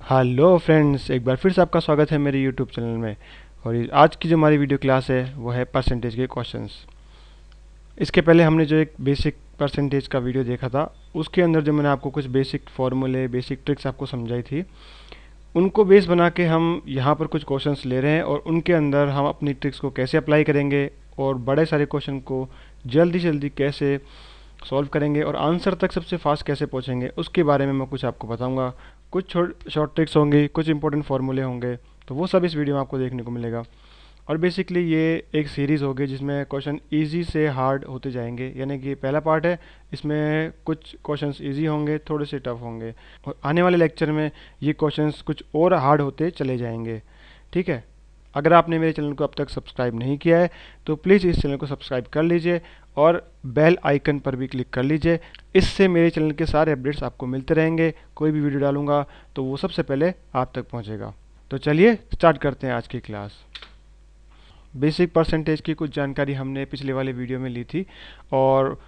Hello friends, एक बार फिर से आपका स्वागत है मेरे यूट्यूब चैनल में। और आज की जो हमारी वीडियो क्लास है वो है परसेंटेज के क्वेश्चंस। इसके पहले हमने जो एक बेसिक परसेंटेज का वीडियो देखा था, उसके अंदर जो मैंने आपको कुछ बेसिक फॉर्मूले, बेसिक ट्रिक्स आपको समझाई थी, उनको बेस बना के हम यहाँ पर कुछ क्वेश्चंस ले रहे हैं और उनके अंदर हम अपनी ट्रिक्स को कैसे अप्लाई करेंगे और बड़े सारे क्वेश्चन को जल्दी जल्दी कैसे सॉल्व करेंगे और आंसर तक सबसे फास्ट कैसे पहुंचेंगे, उसके बारे में मैं कुछ आपको बताऊंगा। कुछ शॉर्ट ट्रिक्स होंगी, कुछ इंपॉर्टेंट फार्मूले होंगे, तो वो सब इस वीडियो में आपको देखने को मिलेगा। और बेसिकली ये एक सीरीज़ होगी जिसमें क्वेश्चन इजी से हार्ड होते जाएंगे। यानी कि पहला पार्ट है, इसमें कुछ क्वेश्चंस इजी होंगे, थोड़े से टफ होंगे, और आने वाले लेक्चर में ये क्वेश्चंस कुछ और हार्ड होते चले जाएंगे। ठीक है। अगर आपने मेरे चैनल को अब तक सब्सक्राइब नहीं किया है तो प्लीज़ इस चैनल को सब्सक्राइब कर लीजिए और बेल आइकन पर भी क्लिक कर लीजिए। इससे मेरे चैनल के सारे अपडेट्स आपको मिलते रहेंगे। कोई भी वीडियो डालूंगा तो वो सबसे पहले आप तक पहुंचेगा। तो चलिए स्टार्ट करते हैं आज की क्लास। बेसिक परसेंटेज की कुछ जानकारी हमने पिछले वाले वीडियो में ली थी और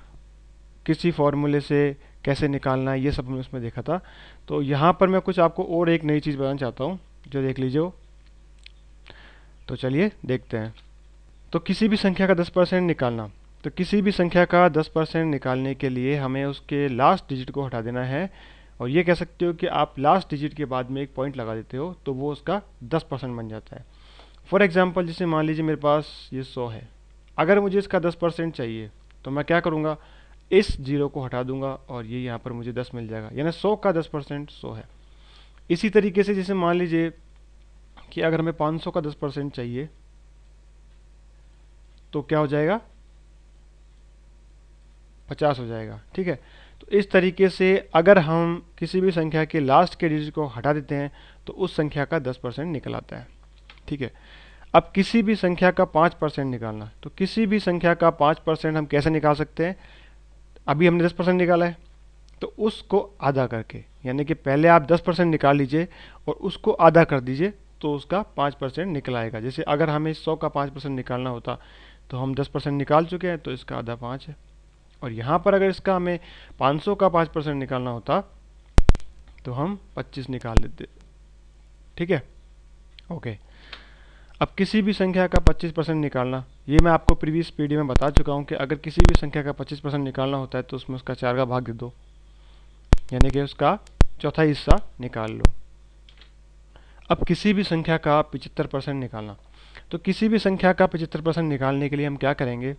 किसी फॉर्मूले से कैसे निकालना है ये सब हमने उसमें देखा था। तो यहाँ पर मैं कुछ आपको और एक नई चीज़ बताना चाहता हूँ, जो देख लीजिए। तो चलिए देखते हैं। तो किसी भी संख्या का 10% निकालना। तो किसी भी संख्या का 10% निकालने के लिए हमें उसके लास्ट डिजिट को हटा देना है। और ये कह सकते हो कि आप लास्ट डिजिट के बाद में एक पॉइंट लगा देते हो तो वो उसका 10% बन जाता है। फॉर एग्जाम्पल, जैसे मान लीजिए मेरे पास ये 100 है। अगर मुझे इसका 10% चाहिए तो मैं क्या करूँगा, इस जीरो को हटा दूंगा और ये यहाँ पर मुझे 10 मिल जाएगा। यानी 100 का 10% 100 है। इसी तरीके से जैसे मान लीजिए कि अगर हमें 500 का 10% चाहिए तो क्या हो जाएगा, 50 हो जाएगा। ठीक है। तो इस तरीके से अगर हम किसी भी संख्या के लास्ट के डिजिट को हटा देते हैं तो उस संख्या का 10% निकल आता है। ठीक है। अब किसी भी संख्या का 5% निकालना। तो किसी भी संख्या का 5% हम कैसे निकाल सकते हैं। अभी हमने 10% निकाला है तो उसको आधा करके, यानी कि पहले आप 10% निकाल लीजिए और उसको आधा कर दीजिए तो उसका 5% निकल आएगा। जैसे अगर हमें 100 का 5% निकालना होता तो हम 10% निकाल चुके हैं तो इसका आधा 5 है। और यहाँ पर अगर इसका हमें 500 का 5% निकालना होता तो हम 25 निकाल लेते। ठीक है। ओके। अब किसी भी संख्या का 25% निकालना, ये मैं आपको प्रीवियस वीडियो में बता चुका हूँ कि अगर किसी भी संख्या का 25% निकालना होता है तो उसमें उसका 4 का भाग दे दो, यानी कि उसका चौथा हिस्सा निकाल लो। अब किसी भी संख्या का 75% निकालना। तो किसी भी संख्या का 75% निकालने के लिए हम क्या करेंगे,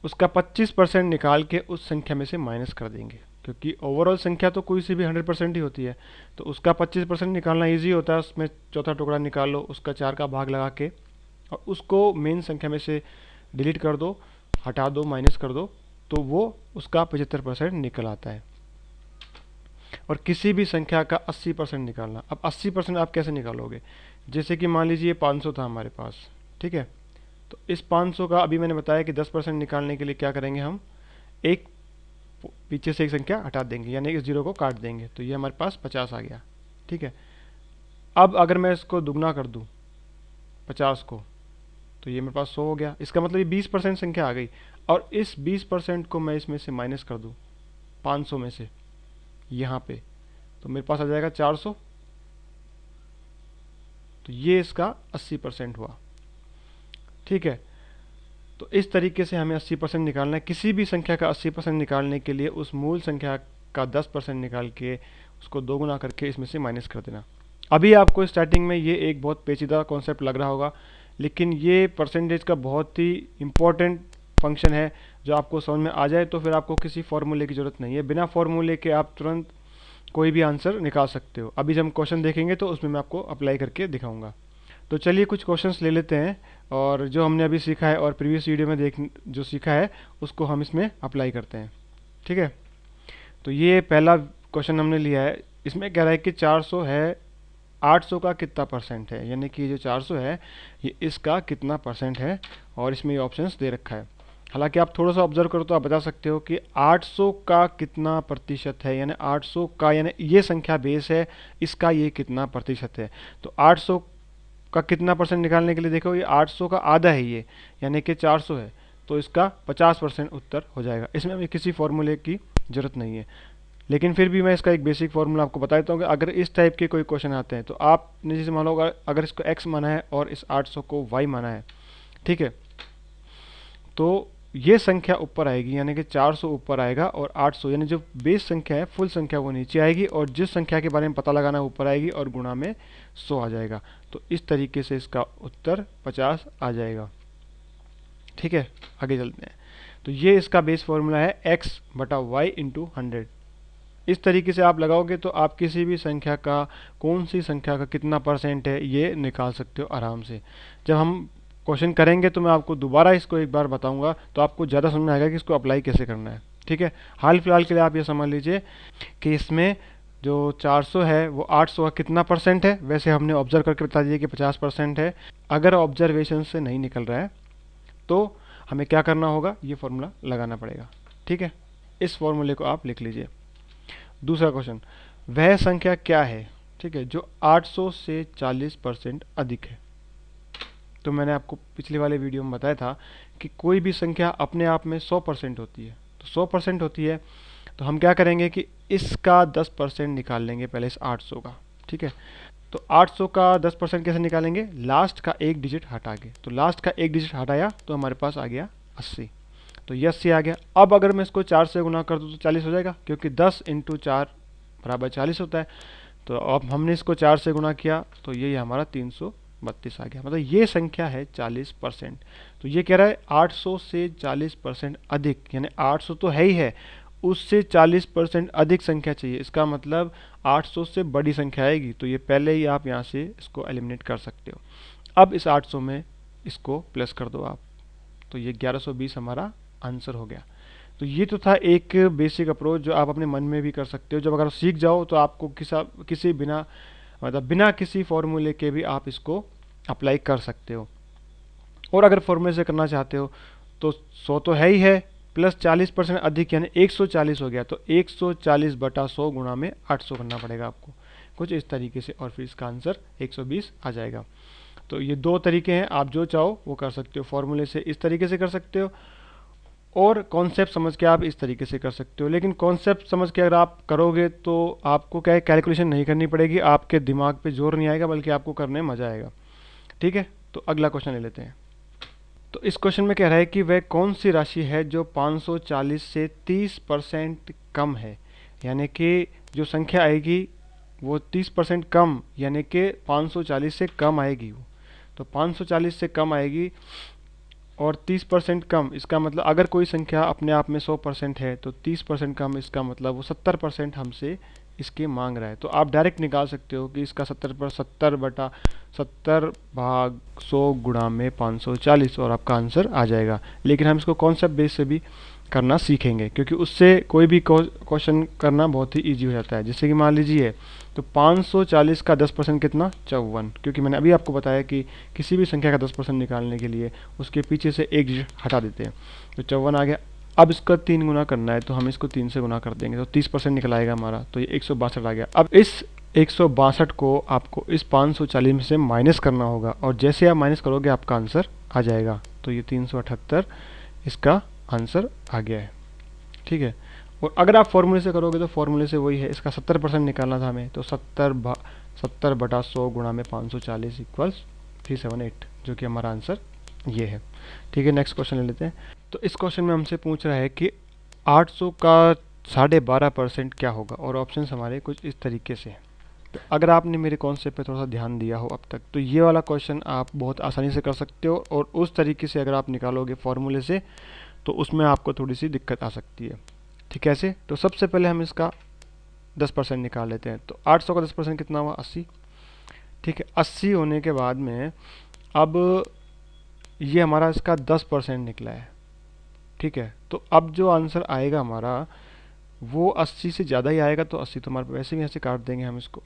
उसका 25% निकाल के उस संख्या में से माइनस कर देंगे, क्योंकि ओवरऑल संख्या तो कोई सी भी 100% ही होती है। तो उसका 25% निकालना ईजी होता है। उसमें चौथा टुकड़ा निकाल लो, उसका 4 का भाग लगा के और उसको मेन संख्या में से डिलीट कर दो, हटा दो, माइनस कर दो, तो वो उसका 75% निकल आता है। और किसी भी संख्या का 80% निकालना। अब 80% आप कैसे निकालोगे, जैसे कि मान लीजिए 500 था हमारे पास। ठीक है। तो इस 500 का अभी मैंने बताया कि 10% निकालने के लिए क्या करेंगे, हम एक पीछे से एक संख्या हटा देंगे, यानी इस जीरो को काट देंगे, तो ये हमारे पास 50 आ गया। ठीक है। अब अगर मैं इसको दुगना कर दूं 50 को, तो ये मेरे पास 100 हो गया। इसका मतलब ये 20% संख्या आ गई। और इस 20% को मैं इसमें से माइनस कर दूं 500 में से यहाँ पे, तो मेरे पास आ जाएगा 400। तो ये इसका 80% हुआ। ठीक है। तो इस तरीके से हमें 80% निकालना है। किसी भी संख्या का 80% निकालने के लिए उस मूल संख्या का 10% निकाल के उसको दो गुना करके इसमें से माइनस कर देना। अभी आपको स्टार्टिंग में ये एक बहुत पेचीदा कॉन्सेप्ट लग रहा होगा, लेकिन ये परसेंटेज का बहुत ही इम्पोर्टेंट फंक्शन है। जो आपको समझ में आ जाए तो फिर आपको किसी फॉर्मूले की ज़रूरत नहीं है। बिना फॉर्मूले के आप तुरंत कोई भी आंसर निकाल सकते हो। अभी जब हम क्वेश्चन देखेंगे तो उसमें मैं आपको अप्लाई करके दिखाऊंगा। तो चलिए कुछ क्वेश्चंस ले लेते हैं और जो हमने अभी सीखा है और प्रीवियस वीडियो में देख जो सीखा है उसको हम इसमें अप्लाई करते हैं। ठीक है। तो ये पहला क्वेश्चन हमने लिया है। इसमें कह रहा है कि 400 है, 800 का कितना परसेंट है, यानी कि जो 400 है ये इसका कितना परसेंट है, और इसमें ये ऑप्शंस दे रखा है। हालांकि आप थोड़ा सा ऑब्जर्व करो तो आप बता सकते हो कि 800 का कितना प्रतिशत है, यानी 800 का, यानी ये संख्या बेस है, इसका ये कितना प्रतिशत है। तो 800 का कितना परसेंट निकालने के लिए देखो, ये 800 का आधा है ये, यानी कि 400 है, तो इसका 50% उत्तर हो जाएगा। इसमें हमें किसी फॉर्मूले की ज़रूरत नहीं है। लेकिन फिर भी मैं इसका एक बेसिक फॉर्मूला आपको बता देता हूँ कि अगर इस टाइप के कोई क्वेश्चन आते हैं तो आपने जैसे मान लो अगर इसको x माना है और इस 800 को y माना है, ठीक है, तो ये संख्या ऊपर आएगी, यानी कि 400 ऊपर आएगा और 800 यानी जो बेस संख्या है, फुल संख्या, वो नीचे आएगी और जिस संख्या के बारे में पता लगाना है ऊपर आएगी और गुणा में 100 आ जाएगा। तो इस तरीके से इसका उत्तर 50 आ जाएगा। ठीक है, आगे चलते हैं। तो ये इसका बेस फॉर्मूला है x बटा वाई इंटू 100। इस तरीके से आप लगाओगे तो आप किसी भी संख्या का, कौन सी संख्या का कितना परसेंट है, ये निकाल सकते हो आराम से। जब हम क्वेश्चन करेंगे तो मैं आपको दोबारा इसको एक बार बताऊंगा, तो आपको ज़्यादा समझ में आएगा कि इसको अप्लाई कैसे करना है। ठीक है, हाल फिलहाल के लिए आप ये समझ लीजिए कि इसमें जो 400 है वो 800 का कितना परसेंट है। वैसे हमने ऑब्जर्व करके बता दिया कि 50% है। अगर ऑब्जर्वेशन से नहीं निकल रहा है तो हमें क्या करना होगा, ये फॉर्मूला लगाना पड़ेगा। ठीक है, इस फॉर्मूले को आप लिख लीजिए। दूसरा क्वेश्चन, वह संख्या क्या है, ठीक है, जो 800 से 40% अधिक है। तो मैंने आपको पिछले वाले वीडियो में बताया था कि कोई भी संख्या अपने आप में 100% होती है। तो 100% होती है तो हम क्या करेंगे कि इसका 10% निकाल लेंगे पहले, इस 800 का। ठीक है, तो 800 का 10% कैसे निकालेंगे, लास्ट का एक डिजिट हटा के। तो लास्ट का एक डिजिट हटाया तो हमारे पास आ गया 80। तो ये 80 आ गया। अब अगर मैं इसको 4 से गुना कर दूँ तो 40 हो जाएगा, क्योंकि 10 इंटू 4 बराबर 40 होता है। तो अब हमने इसको 4 से गुना किया तो ये हमारा 332 आ गया। मतलब ये संख्या है 40%। तो ये कह रहा है 800 से 40% अधिक, यानी 800 तो है ही है, उससे 40% अधिक संख्या चाहिए। इसका मतलब 800 से बड़ी संख्या आएगी। तो ये पहले ही आप यहाँ से इसको एलिमिनेट कर सकते हो। अब इस 800 में इसको प्लस कर दो आप, तो ये 1120 हमारा आंसर हो गया। तो ये तो था एक बेसिक अप्रोच जो आप अपने मन में भी कर सकते हो। जब अगर सीख जाओ तो आपको किसी बिना, मतलब बिना किसी फॉर्मूले के भी आप इसको अप्लाई कर सकते हो। और अगर फॉर्मूले से करना चाहते हो तो 100 तो है ही है, प्लस 40% अधिक यानी 140 हो गया। तो 140 बटा 100 गुणा में 800 करना पड़ेगा आपको, कुछ इस तरीके से, और फिर इसका आंसर 120 आ जाएगा। तो ये दो तरीके हैं, आप जो चाहो वो कर सकते हो। फॉर्मूले से इस तरीके से कर सकते हो और कॉन्सेप्ट समझ के आप इस तरीके से कर सकते हो। लेकिन कॉन्सेप्ट समझ के अगर आप करोगे तो आपको क्या है, कैलकुलेशन नहीं करनी पड़ेगी, आपके दिमाग पे जोर नहीं आएगा, बल्कि आपको करने में मज़ा आएगा। ठीक है, तो अगला क्वेश्चन ले लेते हैं। तो इस क्वेश्चन में कह रहा है कि वह कौन सी राशि है जो 540 से 30% कम है, यानी कि जो संख्या आएगी वो 30% कम, यानी कि 540 से कम आएगी वो। तो 540 से कम आएगी और 30% कम, इसका मतलब अगर कोई संख्या अपने आप में 100% है तो 30% कम, इसका मतलब वो 70% हमसे इसके मांग रहा है। तो आप डायरेक्ट निकाल सकते हो कि इसका 70 बटा 70 भाग 100 गुणा में 540 और आपका आंसर आ जाएगा। लेकिन हम इसको कॉन्सेप्ट बेस से भी करना सीखेंगे, क्योंकि उससे कोई भी क्वेश्चन करना बहुत ही ईजी हो जाता है। जैसे कि मान लीजिए, तो 540 का 10% कितना, 54, क्योंकि मैंने अभी आपको बताया कि किसी भी संख्या का 10% निकालने के लिए उसके पीछे से एक डिजिट हटा देते हैं। तो 54 आ गया। अब इसका 3 गुना करना है तो हम इसको 3 से गुना कर देंगे तो 30% निकल आएगा हमारा। तो ये 162 आ गया। अब इस 162 को आपको इस 540 में से माइनस करना होगा, और जैसे आप माइनस करोगे आपका आंसर आ जाएगा। तो ये 378 इसका आंसर आ गया है। ठीक है, और अगर आप फॉर्मूले से करोगे तो फॉर्मूले से वही है, इसका 70% निकालना था हमें। तो 70 बटा 100 गुणा में 540 इक्वल्स 378, जो कि हमारा आंसर ये है। ठीक है, नेक्स्ट क्वेश्चन ले लेते हैं। तो इस क्वेश्चन में हमसे पूछ रहा है कि 800 का 12.5% क्या होगा, और ऑप्शन हमारे कुछ इस तरीके से हैं। तो अगर आपने मेरे कॉन्सेप्ट पे थोड़ा सा ध्यान दिया हो अब तक, तो ये वाला क्वेश्चन आप बहुत आसानी से कर सकते हो, और उस तरीके से अगर आप निकालोगे फॉर्मूले से तो उसमें आपको थोड़ी सी दिक्कत आ सकती है। ठीक है, ऐसे तो सबसे पहले हम इसका 10% निकाल लेते हैं। तो 800 का 10% कितना हुआ, 80। ठीक है, 80 होने के बाद में अब ये हमारा इसका 10% निकला है। ठीक है, तो अब जो आंसर आएगा हमारा वो 80 से ज़्यादा ही आएगा। तो 80 तो हमारे वैसे भी ऐसे काट देंगे हम इसको।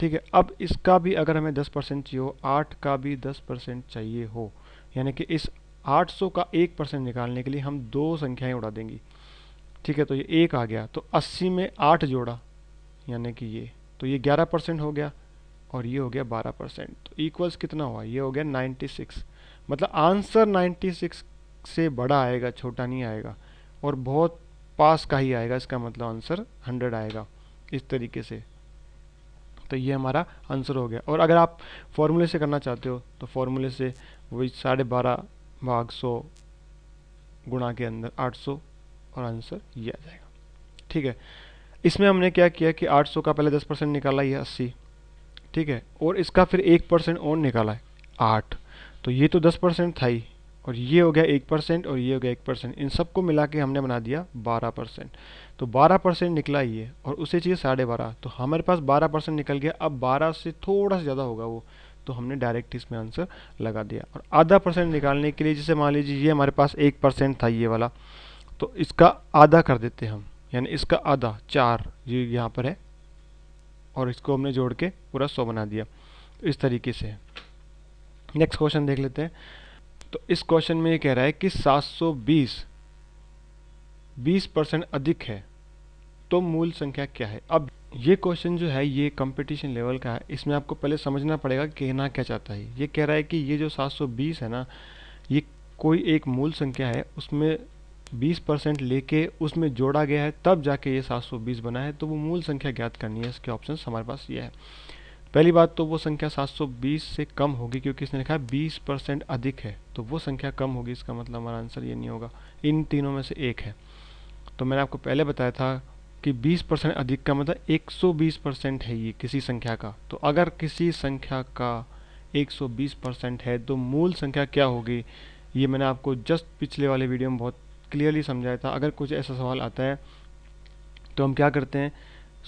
ठीक है, अब इसका भी अगर हमें 10% चाहिए हो, 8 का भी 10% चाहिए हो, यानी कि इस 800 का 1% निकालने के लिए हम दो संख्याएं उड़ा देंगी। ठीक है, तो ये 1 आ गया। तो 80 में 8 जोड़ा, यानी कि ये, तो ये 11% हो गया, और ये हो गया 12%। तो इक्वल्स कितना हुआ, ये हो गया 96। मतलब आंसर 96 से बड़ा आएगा, छोटा नहीं आएगा। और बहुत पास का ही आएगा, इसका मतलब आंसर 100 आएगा इस तरीके से। तो ये हमारा आंसर हो गया। और अगर आप फॉर्मूले से करना चाहते हो तो फॉर्मूले से वही 12.5 भाग 100 गुणा के अंदर 800 और आंसर ये आ जाएगा। ठीक है, इसमें हमने क्या किया कि 800 का पहले 10% निकाला, ये 80। ठीक है, और इसका फिर 1% और निकाला है 8, तो ये तो 10% था ही, और ये हो गया 1% और ये हो गया 1%, इन सबको मिला के हमने बना दिया 12%। तो 12% निकला ये, और उसे चाहिए 12.5, तो हमारे पास 12% निकल गया। अब 12 से थोड़ा सा ज़्यादा होगा वो, तो हमने डायरेक्ट इसमें आंसर लगा दिया। और आधा परसेंट निकालने के लिए, जैसे मान लीजिए ये हमारे पास 1% था ये वाला, तो इसका आधा कर देते हम, यानी इसका आधा 4 ये यहाँ पर है, और इसको हमने जोड़ के पूरा 100 बना दिया। इस तरीके से नेक्स्ट क्वेश्चन देख लेते हैं। तो इस क्वेश्चन में ये कह रहा है कि 720 20% अधिक है तो मूल संख्या क्या है। अब ये क्वेश्चन जो है ये कंपटीशन लेवल का है, इसमें आपको पहले समझना पड़ेगा कहना क्या चाहता है। ये कह रहा है कि ये जो 720 है ना, ये कोई एक मूल संख्या है, उसमें 20% लेके उसमें जोड़ा गया है, तब जाके ये 720 बना है। तो वो मूल संख्या ज्ञात करनी है, इसके ऑप्शन हमारे पास ये है। पहली बात तो वो संख्या 720 से कम होगी, क्योंकि इसने लिखा है 20% अधिक है, तो वो संख्या कम होगी, इसका मतलब हमारा आंसर ये नहीं होगा। इन तीनों में से एक है। तो मैंने आपको पहले बताया था कि 20% अधिक का मतलब 120% है ये किसी संख्या का। तो अगर किसी संख्या का 120% है तो मूल संख्या क्या होगी, ये मैंने आपको जस्ट पिछले वाले वीडियो में बहुत क्लियरली समझाया था। अगर कुछ ऐसा सवाल आता है तो हम क्या करते हैं,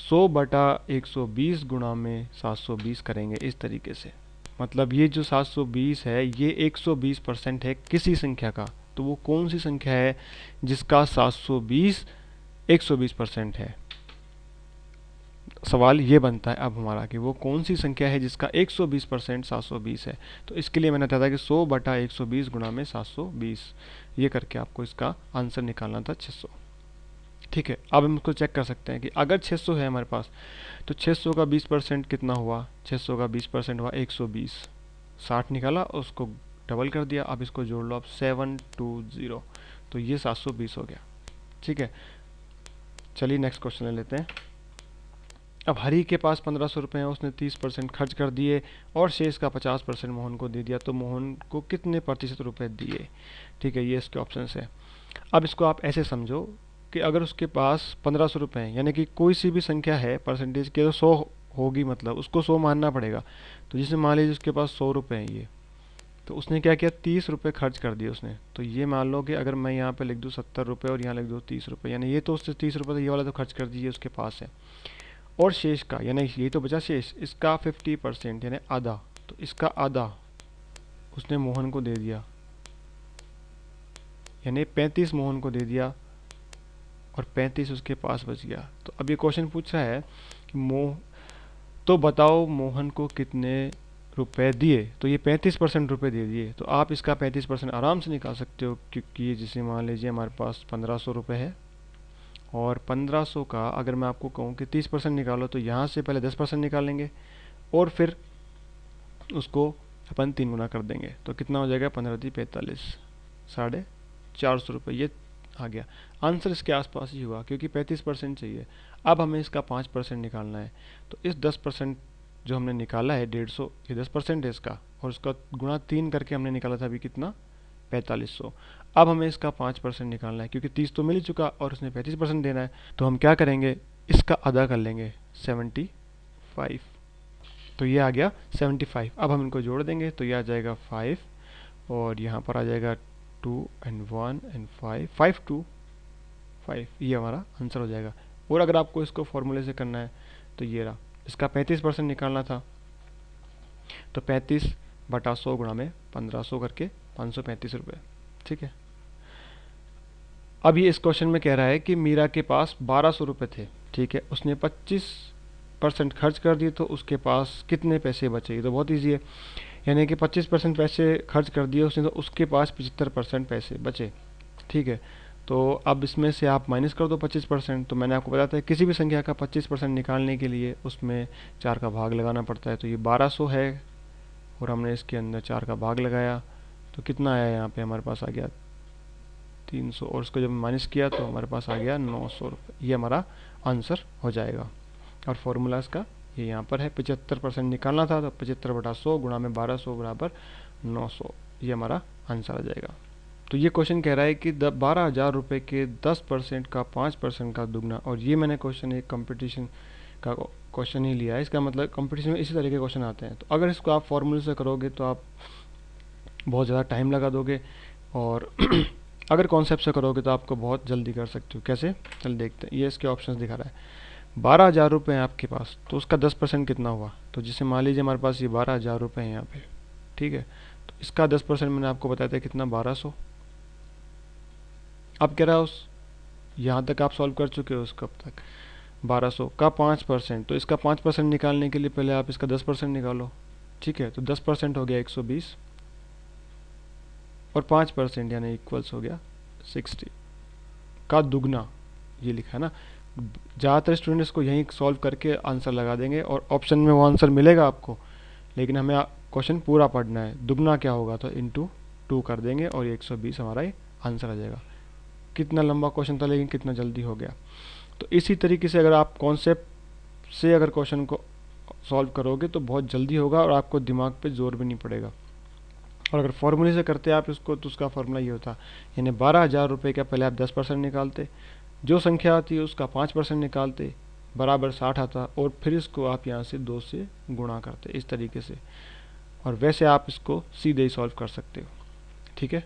100/120 गुणा में 720 करेंगे इस तरीके से। मतलब ये जो 720 है ये 120% है किसी संख्या का, तो वो कौन सी संख्या है जिसका 720 120% है। सवाल ये बनता है अब हमारा कि वो कौन सी संख्या है जिसका 120% 720 है। तो इसके लिए मैंने बताया था कि 100/120 गुणा में 720, ये करके आपको इसका आंसर निकालना था 600। ठीक है, अब हम इसको चेक कर सकते हैं कि अगर 600 है हमारे पास, तो 600 का 20% कितना हुआ, 600 का 20% हुआ 120। 60 निकाला और उसको डबल कर दिया, अब इसको जोड़ लो, अब 720, तो ये 720 हो गया। ठीक है, चलिए नेक्स्ट क्वेश्चन ले लेते हैं। अब हरी के पास 1500 रुपये हैं, उसने 30% खर्च कर दिए और शेष का 50% मोहन को दे दिया, तो मोहन को कितने प्रतिशत रुपए दिए। ठीक है, ये इसके ऑप्शन है। अब इसको आप ऐसे समझो कि अगर उसके पास 1500 रुपये हैं, यानी कि कोई सी भी संख्या है परसेंटेज के, तो 100 होगी, मतलब उसको 100 मानना पड़ेगा। तो जैसे मान लीजिए उसके पास 100 रुपये हैं ये, तो उसने क्या किया, 30 रुपये खर्च कर दिए उसने। तो ये मान लो कि अगर मैं यहाँ पे लिख दूँ 70 रुपये और यहाँ लिख दूँ 30 रुपये, यानी ये तो उससे 30 रुपये, तो ये वाला तो खर्च कर दीजिए उसके पास है। और शेष का, यानी ये तो बचा शेष, इसका 50% यानी आधा, तो इसका आधा उसने मोहन को दे दिया, यानी 35 मोहन को दे दिया और 35 उसके पास बच गया। तो अब ये क्वेश्चन पूछ रहा है कि तो बताओ मोहन को कितने रुपए दिए। तो ये 35% रुपये दे दिए, तो आप इसका 35% आराम से निकाल सकते हो, क्योंकि ये जैसे मान लीजिए हमारे पास 1500 रुपये है, और 1500 का अगर मैं आपको कहूँ कि 30% निकालो, तो यहाँ से पहले 10% निकालेंगे और फिर उसको अपन 3 गुना कर देंगे, तो कितना हो जाएगा, 15×3 = 45, 450 रुपये ये आ गया। आंसर इसके आसपास ही हुआ, क्योंकि 35% चाहिए। अब हमें इसका 5% निकालना है, तो इस 10% जो हमने निकाला है 150, ये 10% है इसका, और उसका गुणा 3 करके हमने निकाला था अभी कितना, 4500। अब हमें इसका 5% निकालना है, क्योंकि 30 तो मिल ही चुका और उसने 35% देना है, तो हम क्या करेंगे, इसका आधा कर लेंगे 75, तो ये आ गया 75। अब हम इनको जोड़ देंगे तो ये आ जाएगा 5, और यहाँ पर आ जाएगा 2 and 1 and 5, 5 2 5, ये हमारा आंसर हो जाएगा। और अगर आपको इसको फॉर्मूले से करना है तो ये रहा, इसका 35% निकालना था, तो 35/100 गुणा में 1500 करके 535 रुपये। ठीक है, अब ये इस क्वेश्चन में कह रहा है कि मीरा के पास 1200 रुपये थे। ठीक है, उसने 25% खर्च कर दिए, तो उसके पास कितने पैसे बचे। ये तो बहुत ईजी है, यानी कि 25% पैसे खर्च कर दिए उसने, तो उसके पास 75% पैसे बचे। ठीक है, तो अब इसमें से आप माइनस कर दो 25%। तो मैंने आपको बताया था किसी भी संख्या का 25% निकालने के लिए उसमें 4 का भाग लगाना पड़ता है। तो ये 1200 है और हमने इसके अंदर 4 का भाग लगाया, तो कितना आया, यहाँ पे हमारे पास आ गया 300 और उसको जब माइनस किया तो हमारे पास आ गया 900 रुपये। ये हमारा आंसर हो जाएगा। और फॉर्मूला इसका ये यहाँ पर है, 75% निकालना था तो 75/100 गुणा में 1200 बराबर 900, ये हमारा आंसर आ जाएगा। तो ये क्वेश्चन कह रहा है कि 12,000 रुपये के 10% का 5% का दुगना। और ये मैंने क्वेश्चन एक कंपटीशन का क्वेश्चन ही लिया है, इसका मतलब कंपटीशन में इसी तरह के क्वेश्चन आते हैं। तो अगर इसको आप फॉर्मूले से करोगे तो आप बहुत ज़्यादा टाइम लगा दोगे, और अगर कॉन्सेप्ट से करोगे तो आपको बहुत जल्दी कर सकते हो। कैसे, चल देखते हैं। ये इसके ऑप्शंस दिखा रहा है। 12,000 रुपये हैं आपके पास, तो उसका 10% कितना हुआ। तो जैसे मान लीजिए हमारे पास ये 12,000 रुपये हैं यहाँ पे, ठीक है। तो इसका 10% मैंने आपको बताया था कितना, 1200। अब कह रहा है उस यहाँ तक आप सॉल्व कर चुके हो, उसका अब तक 1200 का 5%। तो इसका 5% निकालने के लिए पहले आप इसका 10% निकालो, ठीक है। तो 10% हो गया 120 और 5% यानी इक्वल्स हो गया 60 का दुगना, ये लिखा है ना। ज़्यादातर स्टूडेंट्स को यहीं सॉल्व करके आंसर लगा देंगे और ऑप्शन में वो आंसर मिलेगा आपको, लेकिन हमें क्वेश्चन पूरा पढ़ना है। दुगना क्या होगा, तो इंटू 2 कर देंगे और 120 हमारा ये आंसर आ जाएगा। कितना लंबा क्वेश्चन था लेकिन कितना जल्दी हो गया। तो इसी तरीके से अगर आप कॉन्सेप्ट से अगर क्वेश्चन को सॉल्व करोगे तो बहुत जल्दी होगा और आपको दिमाग पे जोर भी नहीं पड़ेगा। और अगर फॉर्मूले से करते आप इसको तो उसका फॉर्मूला ये होता, यानी 12,000 रुपये का पहले आप 10% निकालते, जो संख्या आती है उसका 5% निकालते, बराबर 60 आता, और फिर इसको आप यहाँ से 2 से गुणा करते, इस तरीके से। और वैसे आप इसको सीधे ही सॉल्व कर सकते हो, ठीक है।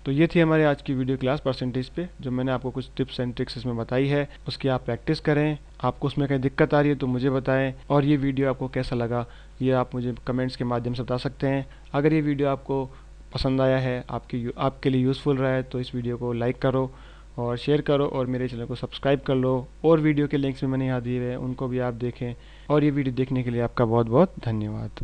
तो ये थी हमारी आज की वीडियो क्लास परसेंटेज पे, जो मैंने आपको कुछ टिप्स एंड ट्रिक्स इसमें बताई है, उसकी आप प्रैक्टिस करें। आपको उसमें कहीं दिक्कत आ रही है तो मुझे बताएं, और ये वीडियो आपको कैसा लगा ये आप मुझे कमेंट्स के माध्यम से बता सकते हैं। अगर ये वीडियो आपको पसंद आया है, आपके लिए यूज़फुल रहा है, तो इस वीडियो को लाइक करो और शेयर करो और मेरे चैनल को सब्सक्राइब कर लो। और वीडियो के लिंक्स भी मैंने यहाँ दिए हुए हैं, उनको भी आप देखें। और ये वीडियो देखने के लिए आपका बहुत बहुत धन्यवाद।